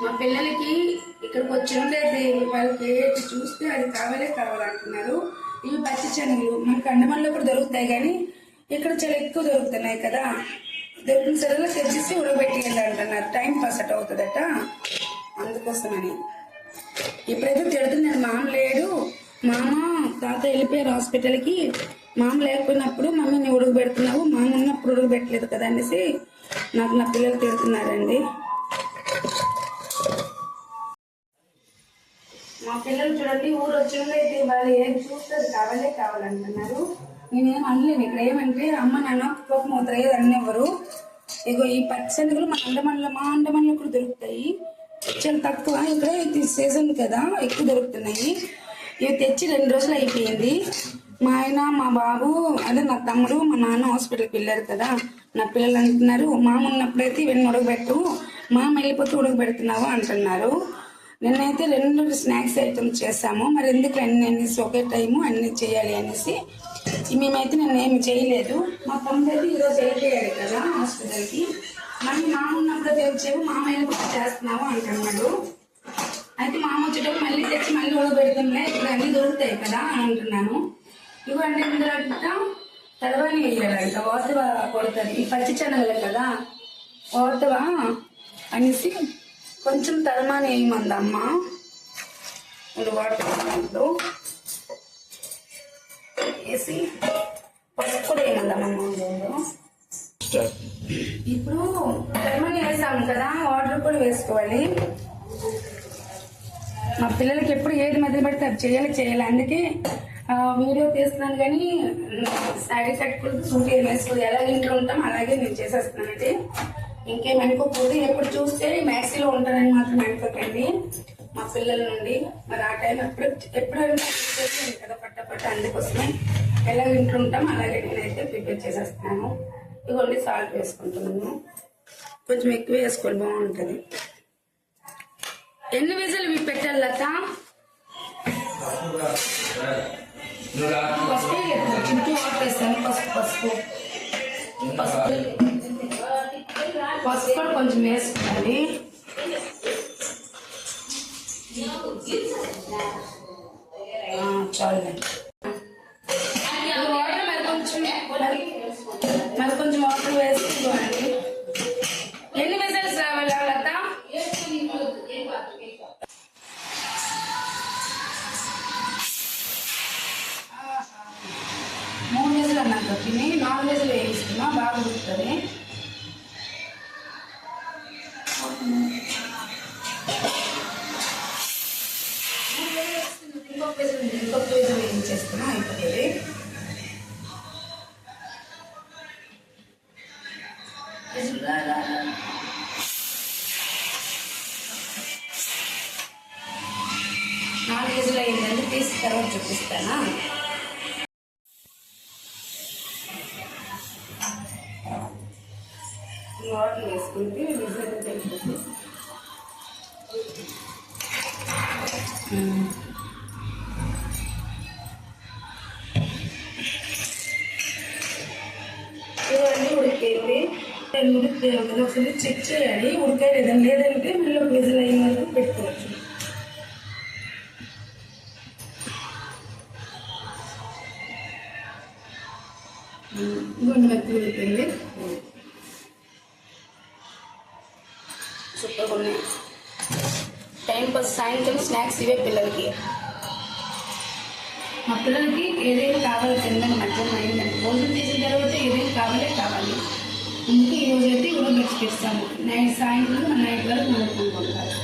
మా పిల్లలకి ఇక్కడికి వచ్చి ఉండేది వాళ్ళకి ఏది చూస్తే అది కావాలంటున్నారు. ఇవి పచ్చి శనగలు మనకి అండమాన్లో కూడా దొరుకుతాయి, కానీ ఇక్కడ చాలా ఎక్కువ దొరుకుతున్నాయి కదా. దొరికిన సరిగా తెచ్చేసి ఉడకబెట్టి అంటున్నారు. టైం పాస్ అట్ అవుతుందట, అందుకోసమని. ఇప్పుడైతే తిడుతున్నాడు, మామ లేడు, మామ తాత వెళ్ళిపోయారు హాస్పిటల్కి, మామ లేకపోయినప్పుడు మమ్మీని ఉడకబెడుతున్నావు, మామ ఉన్నప్పుడు ఉడకబెట్టలేదు కదా అనేసి నాకు నా పిల్లలు తిడుతున్నారండి. మా పిల్లలు చూడండి, ఊరు వచ్చినట్లయితే వాళ్ళు ఏం చూస్తుంది కావాలంటున్నారు. నేనేం అనలేను. ఇక్కడ ఏమంటే అమ్మ నాన్న కోపం అవుతారు, ఏది అన్నెవరు. ఇగో ఈ పచ్చనిగులు మా అండమాన్లో కూడా దొరుకుతాయి, చాలా తక్కువ. ఇక్కడ ఇది సీజన్ కదా, ఎక్కువ దొరుకుతున్నాయి. ఇవి తెచ్చి 2 రోజులు అయిపోయింది. మా ఆయన, మా బాబు, అదే నా తమ్ముడు, మా నాన్న హాస్పిటల్కి వెళ్ళారు కదా. నా పిల్లలు అంటున్నారు, మామ ఉన్నప్పుడైతే ఇవన్నీ ఉడకబెట్టు, మామ వెళ్ళిపోతే ఉడకబెడుతున్నావు అంటున్నారు. నిన్నైతే 2 స్నాక్స్ ఐటమ్స్ చేసాము. మరి ఎందుకు అన్ని ఒకే టైము అన్ని చేయాలి అనేసి మేమైతే నేను ఏమి చేయలేదు. మా తమ్ముడు అయితే ఈరోజు వెళ్ళిపోయాడు కదా హాస్పిటల్కి. మళ్ళీ మామ ఉన్నప్పుడు తెచ్చేవు, మామ వెళ్ళిపోతే చేస్తున్నావు అంటున్నాడు. అయితే మామ వచ్చేటప్పుడు మళ్ళీ తెచ్చి మళ్ళీ ఉడకబెడుతుండే, ఇప్పుడు అన్నీ దొరుకుతాయి కదా అని అంటున్నాను. ఇవ్వండి, ఇందులో తడవని వేయాలంట, ఓతవా కొడుతుంది. ఈ పచ్చి శనగలే కదా, ఓతవా అనేసి కొంచెం తడమాని వేయమందమ్మ. ఇప్పుడు వాటర్ వేసి పసుపు కూడా వేయమందమ్మ. ఇప్పుడు తడమని వేసాము కదా, వాటర్ కూడా వేసుకోవాలి. మా పిల్లలకి ఎప్పుడు ఏది మొదలు పెడితే అది చేయాలి. అందుకే వీడియో తీస్తున్నాను, కానీ శారీ కట్టుకుంటూ సూట్ వేసుకోవాలి. ఎలా ఇంట్లో ఉంటాం అలాగే నేను చేసేస్తున్నానండి. ఇంకేం అనుకోకపోతే ఎప్పుడు చూస్తే మ్యాక్సీలో ఉంటానని మాత్రం అనుకోకండి మా పిల్లల నుండి. మరి ఆ టైం ఎప్పుడైనా కదా పట్ట అందుకోసమే ఎలా ఇంట్లో ఉంటాం అలాగే నేనైతే ప్రిపేర్ చేసేస్తున్నాను. ఇదిగోండి సాల్ట్ వేసుకుంటున్నాను, కొంచెం ఎక్కువ వేసుకోవాలి, బాగుంటుంది. ఎన్ని విజులు మీకు పెట్టాలి లత? పసుపు చింటూ వాటర్ వేస్తాను. పసుపు కూడా కొంచెం వేసుకోవాలి. చాలు. మరి కొంచెం వాటర్ వేసుకోవాలి. ఎన్ని విజల్స్ రావాలి లత? 3 విజులు అన్నాక 4 విజులు వేయిస్తున్నా, బాగా ఉడుకుతుంది. ఇంకొక విజులు వేయించేస్తున్నా, అయిపోతుంది. నాలుగు విజులు అయిందండి, తీసి తర్వాత చూపిస్తానా. వాటర్ వేసుకుంటే విజులు తెలిపోతుంది. ఇవన్నీ ఉడికేది ఒకసారి చెక్ చేయాలి ఉడికే లేదంటే మళ్ళీ ఒక విజిల్ అయిన వరకు పెట్టుకోవచ్చు. గుండె మెత్తి ఉడికింది, సూపర్గా ఉన్నాయి. టైం పాస్ సాయంత్రం స్నాక్స్ ఇవే పిల్లలకి. మా పిల్లలకి ఏదైనా కావాలి తినడం మధ్యాహ్నం అయిందండి. భోజనం చేసిన తర్వాత ఏదైనా కావాలి. అందుకే ఈరోజు అయితే కూడా బెస్ట్ ఇస్తాము. సాయంత్రం నైట్ వరకు నడుపుకుంటారు.